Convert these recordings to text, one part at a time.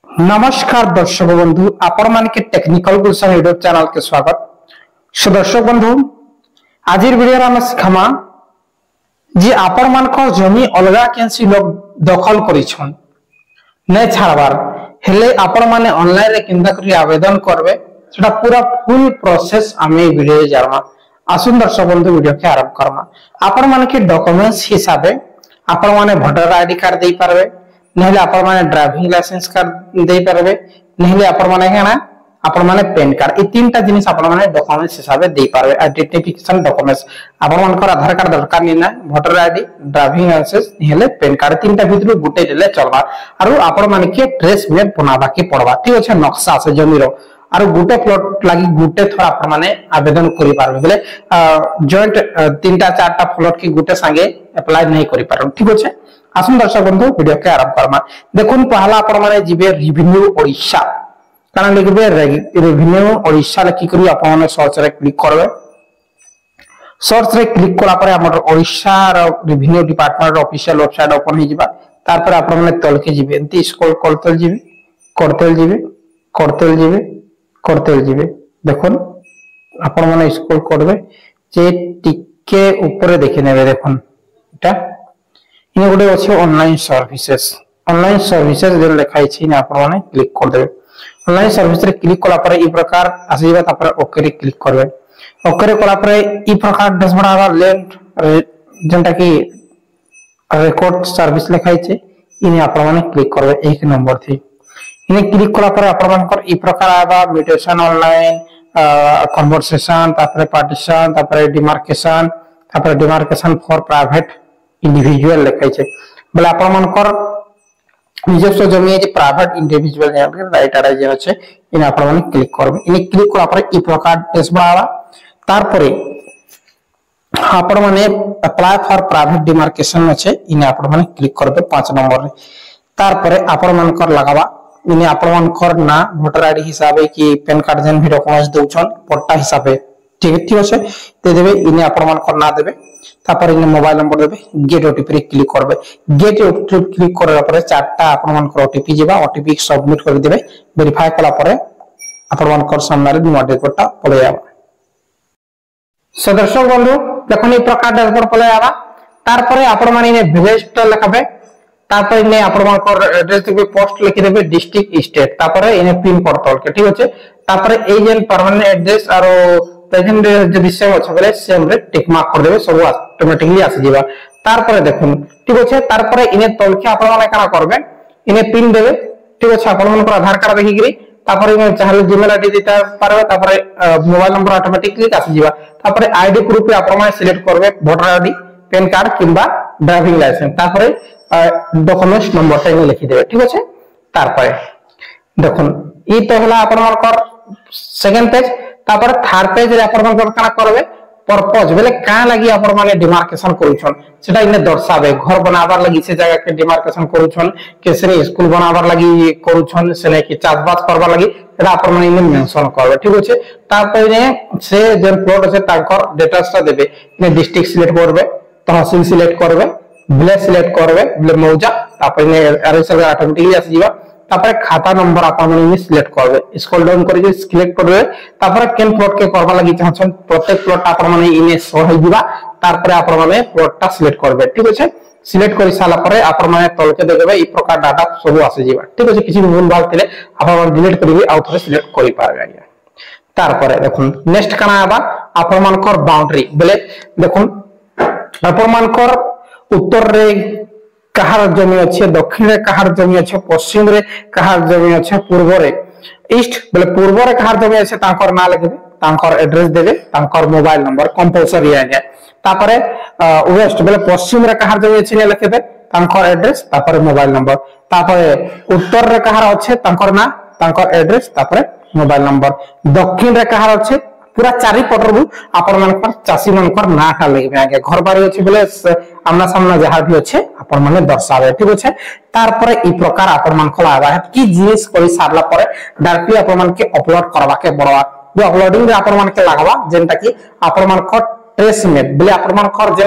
नमस्कार दर्शक बंधु आपण मानके टेक्निकल गुलशन यूट्यूब चैनल के स्वागत। सो दर्शक बंधु आज वीडियो हम सिखामा जे आपण मानकर जमी अलगा केंसी लोग दखल करिछन नै छाड़बार हेले आपण माने ऑनलाइन रे किंदा करी आवेदन करबे सेटा पूरा फुल प्रोसेस हमें वीडियो जारमा। आसुन दर्शक बंधु वीडियो के आरंभ करमा। आपण मानके डॉक्यूमेंट्स हिसाबे आपण माने वोटर आईडी कार्ड देई पारबे नहले आपण माने ड्राइविंग लाइसेंस कार्ड दे पारबे नहले आपण माने केना आपण माने पैन कार्ड ए तीनटा जिनिस आपण माने डॉक्यूमेंट्स हिसाबे दे पारबे। आइडेंटिफिकेशन डॉक्यूमेंट्स आपण मानकर आधार कार्ड दरकार निना वोटर आईडी ड्राइविंग लाइसेंस नहले पैन कार्ड तीनटा भितरु गुटे देले चलबा आरो आपण माने के ट्रेस मैप बनाबा के पड़बा ठीक अछि। नक्शा से जमीरो आरो गुटे प्लॉट लागि गुटे थोड़ा आपण माने आवेदन करि पारबे बेले जॉइंट तीनटा चारटा प्लॉट के गुटे संगे अप्लाई नहीं करि पारबे ठीक अछि। आसुन दर्शक बंधु वीडियो के आरंभ करमा। देखुन पहला आपण माने जिबे रेवेन्यू ओडिशा काना लिखबे रेवेन्यू ओडिशा लिखि करी आपण माने सर्च रे क्लिक करबे। सर्च रे क्लिक कला परे हमर ओडिशा रो रेवेन्यू डिपार्टमेंट रो ऑफिशियल वेबसाइट ओपन हि जिबा। तार पर आपण माने तल के जिबे एंती स्क्रॉल करतेल जिबे करतेल जिबे करतेल जिबे करतेल जिबे। देखुन आपण माने स्क्रॉल करबे जे टिके ऊपर देखि नेबे। देखुन एटा इन गोटे अच्छे ऑनलाइन सर्विसेज जे लिखाई छी ना आपण माने क्लिक कर देबे। ऑनलाइन सर्विस रे क्लिक कला पर ई प्रकार आसीबा तापर ओके रे क्लिक करबे। ओके रे कला पर ई प्रकार डैशबोर्ड आवा लेफ्ट जेंटा की रिकॉर्ड सर्विस लिखाई छी इने आपण माने क्लिक करबे एक नंबर थी। इने क्लिक कला पर आपण मानकर ई प्रकार आवा म्यूटेशन ऑनलाइन कन्वर्सेशन तापर पार्टीशन तापर डिमार्केशन फॉर प्राइवेट इंडिविजुअल लिखाई छे बोले आपण मानकर निजस्व जमी जे प्राइवेट इंडिविजुअल जे राइट आरा जे আছে इन आपण माने क्लिक करबे। इन क्लिक कला पर ई प्रकार डैशबोर्ड आवा तार परे आपण माने अप्लाई फॉर प्राइवेट डिमार्केशन আছে इन आपण माने क्लिक करबे 5 नंबर रे। तार परे आपण मानकर लगावा इन आपण मानकर ना वोटर आईडी हिसाबे की पैन कार्ड जन भी डॉक्यूमेंट्स दोछन पट्टा हिसाबे ठीक আছে दे देबे। इन आपण मानकर ना देबे तापर इन मोबाइल नंबर देबे गेट ओटीपी रे क्लिक करबे। गेट ओटीपी क्लिक करला परे चारटा आपण मानकर ओटीपी जेबा ओटीपी सबमिट कर देबे। वेरीफाई कला परे आपण मानकर सामने रे नोट डेटा पळे आबा। सो दर्शक बंधु देखनि ई प्रकार डैशबोर्ड पळे आबा। तार परे आपण माने ने विलेज ट लिखबे तापर इने आपण मानकर एड्रेस देबे पोस्ट लिखि देबे डिस्ट्रिक्ट स्टेट तापर इने पिन कोड तल के ठीक अछि। तापर ए जेन परमानेंट एड्रेस आरो प्रेजेंट जदि सेम अछि बोले सेम रे टिक मार्क कर देबे सब ऑटोमेटिकली आसी जिबा। तार परे देखुन ठीक अछि। तार परे इने तल के आपण माने काना करबे इने पिन देबे ठीक अछि। आपण मानकर आधार कार्ड देखि गिरी तापर इने चाहले जीमेल आईडी देता पारबे तापर मोबाइल नंबर ऑटोमेटिकली आसी जिबा। तापर आईडी प्रूफ पे आपण माने सिलेक्ट करबे वोटर आईडी पैन कार्ड किंबा ड्राइविंग लाइसेंस तापर डॉक्यूमेंट्स नंबर से लिखि देबे ठीक अछि। तार परे देखुन ई तो हला आपण मानकर सेकंड पेज। तापर थर्ड पेज रे आपण मानकर काना करबे पर्पस बेले का लागि आपण माने डिमार्केशन करूछन सेटा इने दर्शाबे। घर बनाबार लागि से जगह के डिमार्केशन करूछन केसरे स्कूल बनाबार लागि करूछन सेने की चासबास करबार लागि सेटा आपण माने इने मेंशन करबे ठीक अछि। तापर इने से जेन प्लॉट আছে ताकर डिटेल्स ता देबे। इने डिस्ट्रिक्ट सिलेक्ट करबे तहसील सिलेक्ट करबे विलेज सिलेक्ट करबे बोले मौजा तापर इने अरे सब ऑटोमेटिकली आसी जीवा। तापर खाता नंबर आपण माने सिलेक्ट करबे स्क्रॉल डाउन करके सिलेक्ट करबे। तापर केन प्लॉट के करबा लागि चाहछन प्रत्येक प्लॉट आपण माने इने शो हो जीवा। तापर आपण माने प्लॉट ता सिलेक्ट करबे ठीक अछि। सिलेक्ट करि साला परे आपण माने तल के देबे ई प्रकार डाटा सब आसी जीवा ठीक अछि। किछि भूल भाग थिले आपण माने डिलीट करिवे आ थोड़े सिलेक्ट करि पारबे आज्ञा। तार परे देखुन नेक्स्ट काना आबा आपण मानकर बाउंड्री बोले देखुन आपण मानकर उत्तर रे कहार जमी अच्छे दक्षिण रे कहार जमी अच्छे पश्चिम रे कहार जमी अच्छे पूर्व रे ईस्ट बोले पूर्व रे कहार जमी अच्छे तांकर ना लिखबे तांकर एड्रेस देबे तांकर मोबाइल नंबर कंपलसरी आ जाय। तापरे वेस्ट बोले पश्चिम रे कहार जमी अच्छे लिखबे तांकर एड्रेस तापरे मोबाइल नंबर। तापरे उत्तर रे कहार अच्छे तांकर ना तांकर एड्रेस तापरे मोबाइल नंबर। दक्षिण रे कहार अच्छे पूरा चारि पटरबु आपण मानकर चासी मानकर नाटा लेबे आगे घर बारी अछि बोले आमना सामना जहा भी अछि आपण माने दर्शाबे ठीक अछि। तार परे ई प्रकार आपण मानकर आबा की जिनिस करि सारला परे डायरेक्टली आपण मान के अपलोड करबा के बडवा जो अपलोडिंग रे आपण मान के लागबा जेंटा की आपण मानकर ट्रेस मैप बोले आपण मानकर जे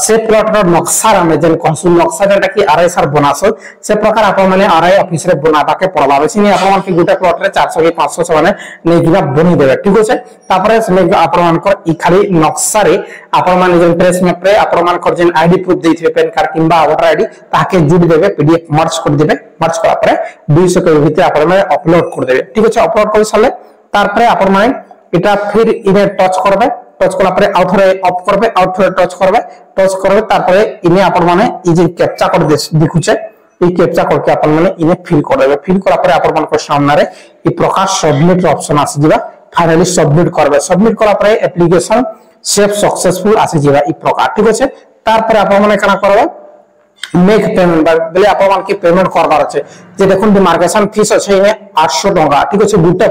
से प्लॉट रो नक्शा हमें जेन कहसु नक्शा जेटा कि आरआई सर बनासो से प्रकार आपण माने आरआई ऑफिस रे बनाबा के पड़बा बेसी आपण मान के गोटा प्लॉट रे 400 के 500 से माने नै दिबा बनी देबे ठीक होसे तापरे से आपण मानकर ई खाली नक्शा रे आपण माने जेन ट्रेस मैप रे आपण मानकर जेन आईडी प्रूफ देथिबे पैन कार्ड किंबा वोटर आईडी ताके जुड़ देबे पीडीएफ मर्ज कर देबे मर्ज करा परे 200 के भीतर आपण माने अपलोड कर देबे ठीक होसे अपलोड कर साले तार परे आपण माने एटा फिर इने टच करबे टच कला परे आउट रे ऑफ करबे आउट रे टच करबे तार परे इने आपण माने ई जे कैप्चा कोड दिखुचे ई कैप्चा कोड के आपण माने इने फिल कर देबे फिल कला परे आपण मान को सामने रे ई प्रकार सबमिट ऑप्शन आसी जिबा फाइनली सबमिट करबे सबमिट कला परे एप्लीकेशन सेव सक्सेसफुल आसी जिबा ई प्रकार ठीक আছে तार परे आपण माने कना करबे मेक पेमेंट बोले आपण मान के पेमेंट करबार আছে जे देखुन डिमार्केशन फीस আছে इने 800 टका ठीक আছে गुटे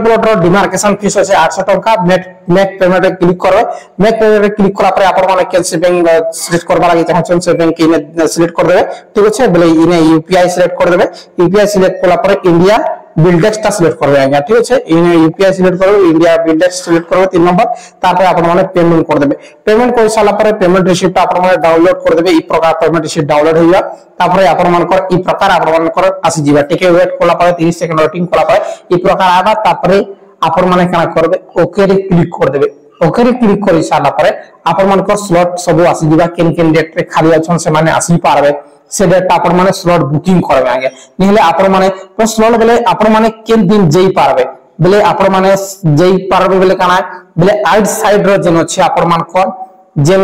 प्लॉट रो डिमार्केशन फीस আছে 800 टका मेक पेमेंट रे क्लिक करबे मेक पेमेंट रे क्लिक करा परे आपण माने कैसे बैंक सिलेक्ट करबा लागि चाहछन से बैंक इने सिलेक्ट कर देबे ठीक আছে बोले इने यूपीआई सिलेक्ट कर देबे यूपीआई सिलेक्ट कला परे इंडिया बिल्डेक्स ता सिलेक्ट करबे आज्ञा ठीक আছে इने यूपीआई सिलेक्ट करबे इंडिया बिल्डेक्स सिलेक्ट करबे 3 नंबर तापर आपण माने पेमेंट कर देबे पेमेंट कर साला परे पेमेंट रिसीप्ट आपण माने डाउनलोड कर देबे ई प्रकार पेमेंट रिसीप्ट डाउनलोड होइबा तापर आपण मानकर ई प्रकार आपण मानकर आसी जीवा टिके वेट कोला परे 30 सेकंड वेटिंग कोला परे ई प्रकार आबा तापर आपण माने काना करबे ओके रे क्लिक कर देबे ओके रे क्लिक करि साला परे आपण मानकर स्लॉट सब आसी जीवा केन डेट रे खाली अछन से माने आसी पारबे से डेट आपण माने स्लॉट बुकिंग करबे आगे निहले आपण माने तो स्लॉट बेले आपण माने केन दिन जेई पारबे बेले आपण माने जेई पारबे बेले काना बेले आउट साइड रो जन अछि आपण मानकर जेन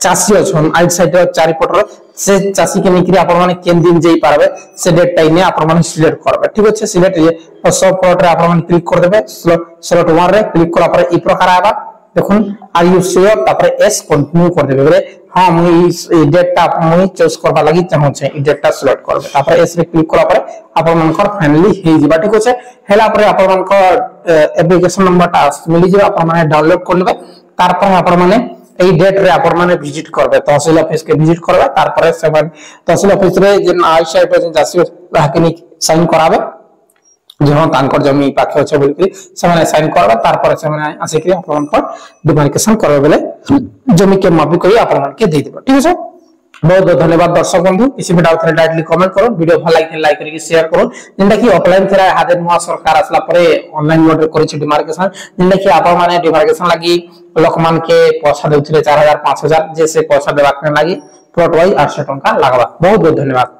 चासी अछन आउट साइड रो चारि पटर से चासी के निकरी आपण माने केन दिन जेई पारबे से डेट टाइम ने आपण माने सिलेक्ट करबे ठीक अछि सिलेक्ट ये सब प्लॉट रे आपण माने क्लिक कर देबे स्लॉट 1 रे क्लिक करा पर ई प्रकार आबा देखुन आर यू श्योर तापर एस कंटिन्यू कर देबे बेले हां मुई ई डेटा मुई चूज करबा लागि चाहू छे ई डेटा सिलेक्ट करबे तापर एस रे क्लिक करा पर आपण मानकर फाइनली हे जिबा ठीक होछे हेला पर आपण मानकर एप्लीकेशन नंबर ता मिली जिबा आपण माने डाउनलोड कर लेबे तार पर आपण माने ए डेट रे आपण माने विजिट करबे तहसील ऑफिस के विजिट करबे तार पर सेवन तहसील ऑफिस रे जे आई साइट पे जासी हाकनी साइन कराबे जहां तांकर जमी पाखे अछि बोलकि समान साइन करबा तार पर समान आसे कि आपण पर डिमार्केशन करबे बेले जमी के मापी करी आपण के दे देबो ठीक है बहुत बहुत धन्यवाद दर्शक बंधु किसी भी डाउट थे डायरेक्टली कमेंट करो वीडियो भल लाइक करके शेयर करो जेंदा कि ऑफलाइन थेरा हादे नुआ सरकार असला परे ऑनलाइन मोड रे करिछि डिमार्केशन जेंदा कि आपण माने डिमार्केशन लागि लोक मान के पैसा देउथिले 4000 5000 जैसे पैसा देबा के लागि प्लॉट वाइज 800 टका लागबा बहुत बहुत धन्यवाद।